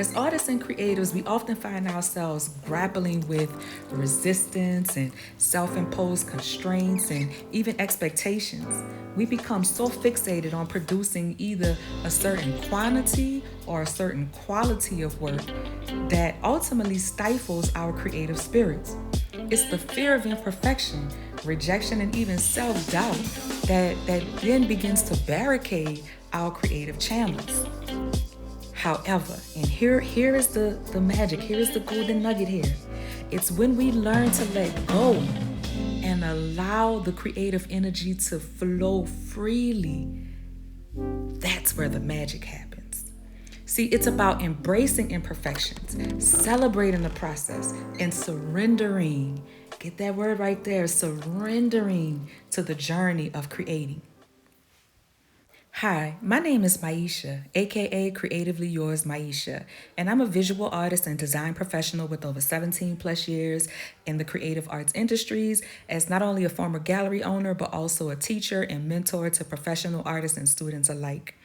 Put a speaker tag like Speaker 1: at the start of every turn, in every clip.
Speaker 1: As artists and creatives, we often find ourselves grappling with resistance and self imposed constraints and even expectations. We become so fixated on producing either a certain quantity or a certain quality of work that ultimately stifles our creative spirits. It's the fear of imperfection, rejection, and even self doubt that then begins to barricade our creative channels. However, and here is the magic, here is the golden nugget here. It's when we learn to let go and allow the creative energy to flow freely, that's where the magic happens. See, it's about embracing imperfections, celebrating the process, and surrendering. Get that word right there, surrendering to the journey of creating. Hi, my name is Maisha, aka Creatively Yours Maisha, and I'm a visual artist and design professional with over 17 plus years in the creative arts industries as not only a former gallery owner, but also a teacher and mentor to professional artists and students alike.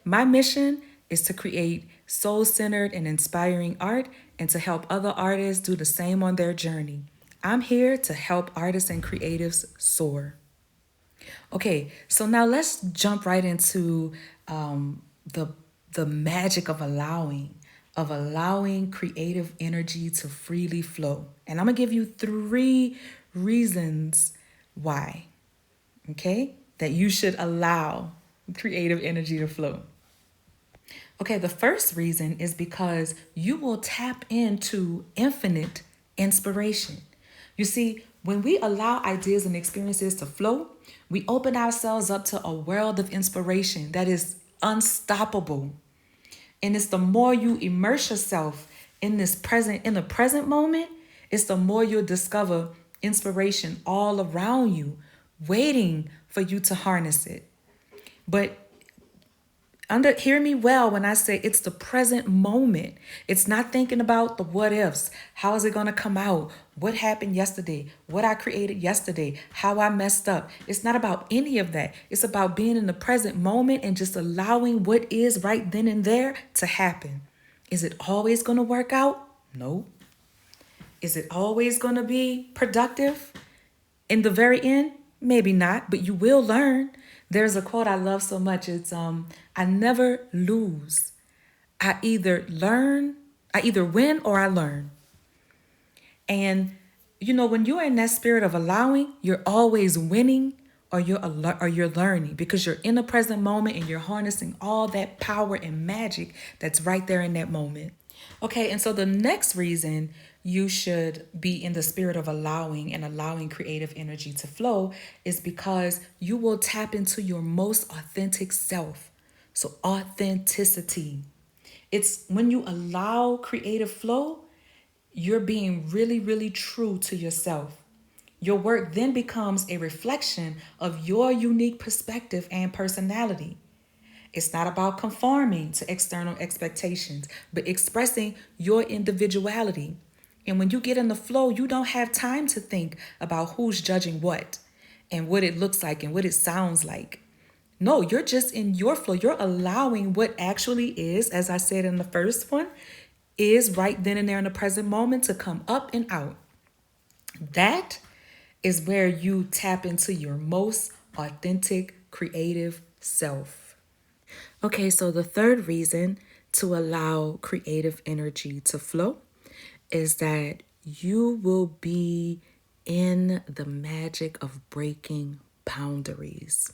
Speaker 1: My mission is to create soul centered and inspiring art and to help other artists do the same on their journey. I'm here to help artists and creatives soar. Okay, so now let's jump right into the magic of allowing creative energy to freely flow. And I'm gonna give you 3 reasons why. Okay, that you should allow creative energy to flow. Okay, the first reason is because you will tap into infinite inspiration. You see, when we allow ideas and experiences to flow, we open ourselves up to a world of inspiration that is unstoppable. And it's the more you immerse yourself in the present moment, it's the more you'll discover inspiration all around you, waiting for you to harness it. But hear me well when I say it's the present moment. It's not thinking about the what ifs. How is it going to come out? What happened yesterday? What I created yesterday? How I messed up? It's not about any of that. It's about being in the present moment and just allowing what is right then and there to happen. Is it always going to work out? No. Is it always going to be productive? In the very end, maybe not, but you will learn. There's a quote I love so much. It's I never lose. I either win or I learn. And when you're in that spirit of allowing, you're always winning or you're learning because you're in the present moment and you're harnessing all that power and magic that's right there in that moment. Okay, and so the next reason you should be in the spirit of allowing and allowing creative energy to flow is because you will tap into your most authentic self. So, authenticity. It's when you allow creative flow, you're being really, really true to yourself. Your work then becomes a reflection of your unique perspective and personality. It's not about conforming to external expectations, but expressing your individuality. And when you get in the flow, you don't have time to think about who's judging what and what it looks like and what it sounds like. No, you're just in your flow. You're allowing what actually is, as I said in the first one, is right then and there in the present moment to come up and out. That is where you tap into your most authentic creative self. Okay, so the third reason to allow creative energy to flow is that you will be in the magic of breaking boundaries.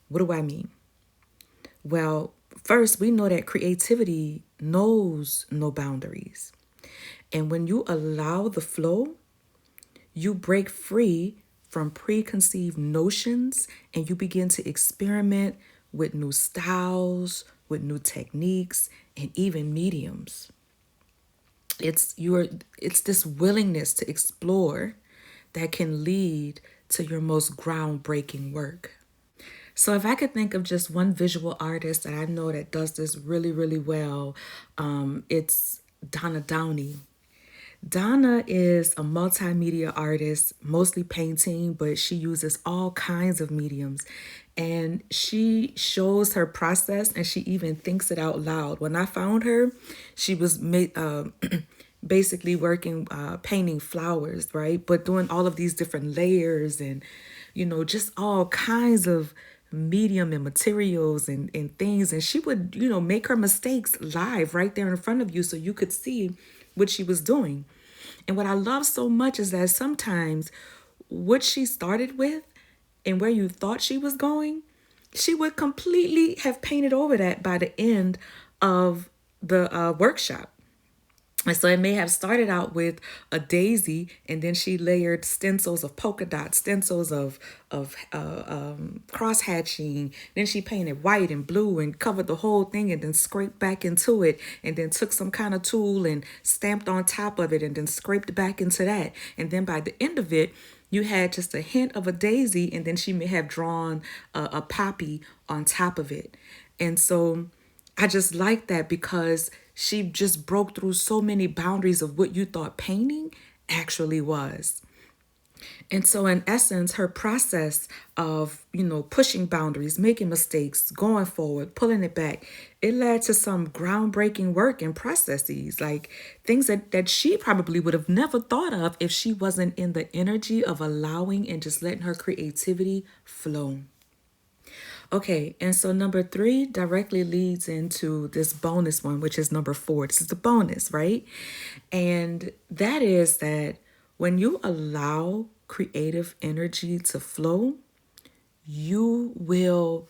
Speaker 1: What do I mean? Well, first, we know that creativity knows no boundaries. And when you allow the flow, you break free from preconceived notions and you begin to experiment with new styles, with new techniques, and even mediums. It's this willingness to explore that can lead to your most groundbreaking work. So if I could think of just one visual artist that I know that does this really, really well, it's Donna Downey. Donna is a multimedia artist, mostly painting, but she uses all kinds of mediums. And she shows her process and she even thinks it out loud. When I found her, she was basically working, painting flowers, right? But doing all of these different layers and, just all kinds of medium and materials and things. And she would, make her mistakes live right there in front of you so you could see what she was doing. And what I love so much is that sometimes what she started with and where you thought she was going, she would completely have painted over that by the end of the workshop. And so it may have started out with a daisy, and then she layered stencils of polka dots, stencils of cross hatching. Then she painted white and blue and covered the whole thing, and then scraped back into it, and then took some kind of tool and stamped on top of it, and then scraped back into that. And then by the end of it, you had just a hint of a daisy, and then she may have drawn a poppy on top of it. And so I just like that because she just broke through so many boundaries of what you thought painting actually was. And so, in essence, her process of, pushing boundaries, making mistakes, going forward, pulling it back, it led to some groundbreaking work and processes, like things that she probably would have never thought of if she wasn't in the energy of allowing and just letting her creativity flow. Okay, and so number 3 directly leads into this bonus one, which is number 4. This is the bonus, right? And that is that when you allow creative energy to flow, you will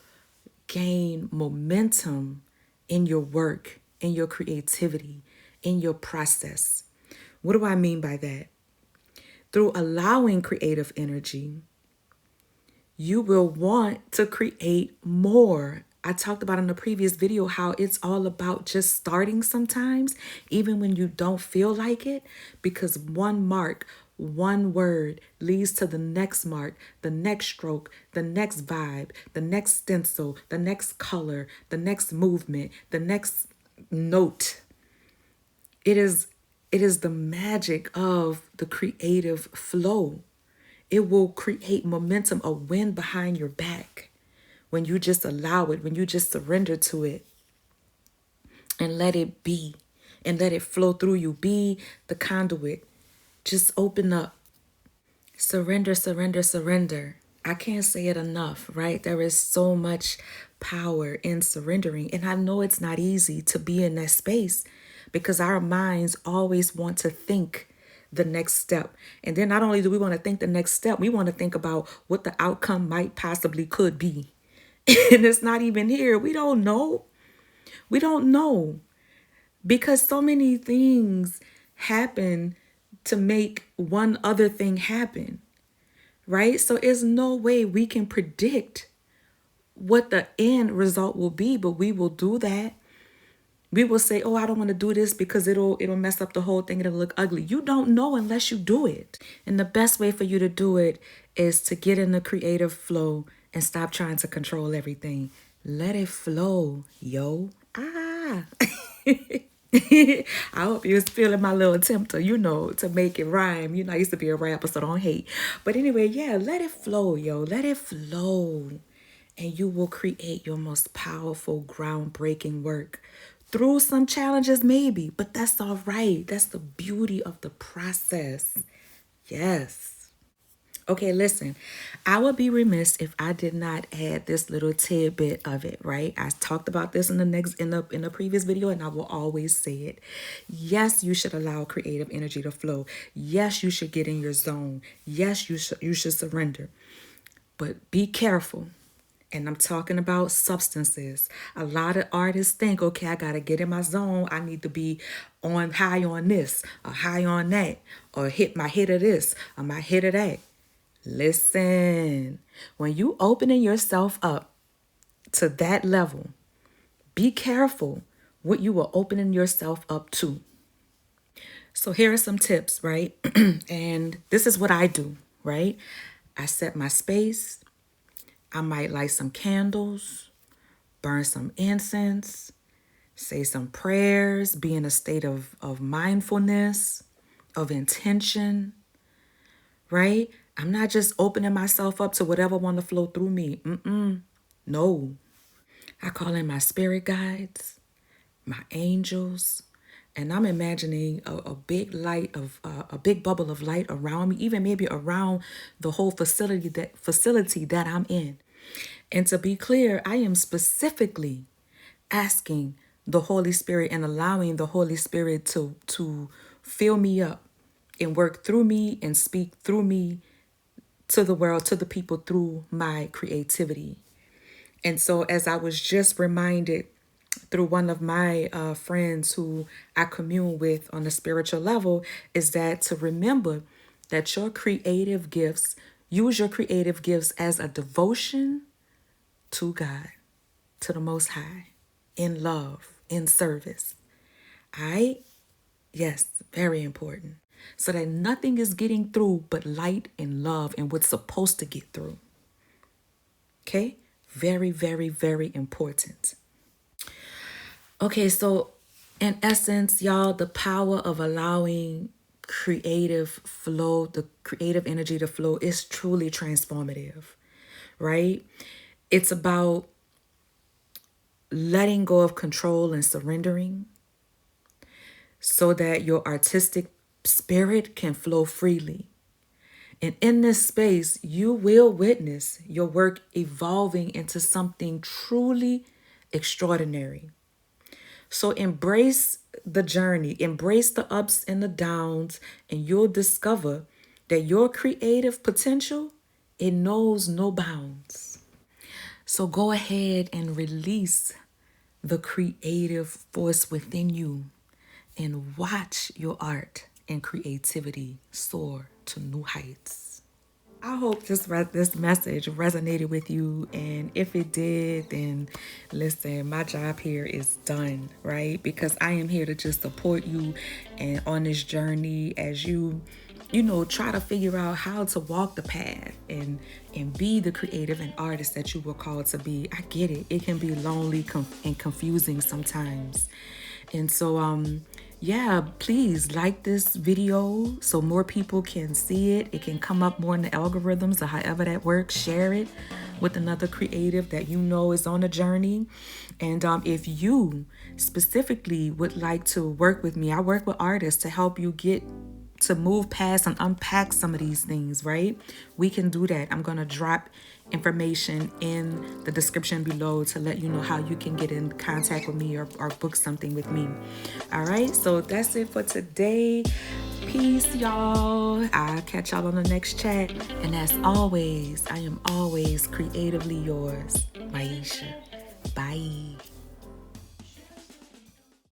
Speaker 1: gain momentum in your work, in your creativity, in your process. What do I mean by that? Through allowing creative energy, you will want to create more. I talked about in the previous video how it's all about just starting sometimes, even when you don't feel like it, because one mark, one word leads to the next mark, the next stroke, the next vibe, the next stencil, the next color, the next movement, the next note. It is the magic of the creative flow. It will create momentum, a wind behind your back when you just allow it, when you just surrender to it and let it be and let it flow through you. Be the conduit. Just open up. Surrender, surrender, surrender. I can't say it enough, right? There is so much power in surrendering. And I know it's not easy to be in that space because our minds always want to think the next step. And then not only do we want to think the next step, we want to think about what the outcome might possibly could be. And it's not even here. We don't know. We don't know because so many things happen to make one other thing happen, right? So there's no way we can predict what the end result will be, but we will do that. We will say, oh, I don't want to do this because it'll mess up the whole thing. It'll look ugly. You don't know unless you do it. And the best way for you to do it is to get in the creative flow and stop trying to control everything. Let it flow, yo. I hope you was feeling my little attempt to make it rhyme. I used to be a rapper, so don't hate. But anyway, yeah, let it flow, yo. Let it flow. And you will create your most powerful, groundbreaking work. Through some challenges, maybe, but that's all right. That's the beauty of the process. Yes. Okay, listen, I would be remiss if I did not add this little tidbit of it, right? I talked about this in the previous video, and I will always say it. Yes, you should allow creative energy to flow. Yes, you should get in your zone. Yes, you should surrender. But be careful. And I'm talking about substances. A lot of artists think, okay, I got to get in my zone. I need to be on high on this or high on that or hit my hit of this or my hit of that. Listen, when you opening yourself up to that level, be careful what you are opening yourself up to. So here are some tips, right? And this is what I do, right? I set my space. I might light some candles, burn some incense, say some prayers, be in a state of mindfulness. of intention, right? I'm not just opening myself up to whatever want to flow through me. No. I call in my spirit guides, my angels, and I'm imagining a big light of a big bubble of light around me, even maybe around the whole facility that I'm in. And to be clear, I am specifically asking the Holy Spirit and allowing the Holy Spirit to fill me up and work through me and speak through me to the world, to the people through my creativity. And so as I was just reminded through one of my friends who I commune with on a spiritual level, is that to remember that your creative gifts, use your creative gifts as a devotion to God, to the Most High, in love, in service. All right? Yes, very important. So that nothing is getting through but light and love and what's supposed to get through. Okay? Very, very, very important. Okay, so in essence, y'all, the power of allowing creative flow, the creative energy to flow is truly transformative, right? It's about letting go of control and surrendering so that your artistic spirit can flow freely. And in this space, you will witness your work evolving into something truly extraordinary. So embrace the journey, embrace the ups and the downs, and you'll discover that your creative potential, it knows no bounds. So go ahead and release the creative force within you and watch your art and creativity soar to new heights. I hope this message resonated with you, and if it did, then listen, my job here is done, right? Because I am here to just support you and on this journey as you try to figure out how to walk the path and be the creative and artist that you were called to be. I get it. It can be lonely and confusing sometimes. And so, yeah, please like this video so more people can see it. It can come up more in the algorithms or however that works. Share it with another creative that you know is on a journey. And if you specifically would like to work with me, I work with artists to help you get to move past and unpack some of these things, right? We can do that. I'm going to drop information in the description below to let you know how you can get in contact with me or book something with me. All right, so that's it for today. Peace, y'all. I'll catch y'all on the next chat. And as always, I am always creatively yours, Maisha. Bye.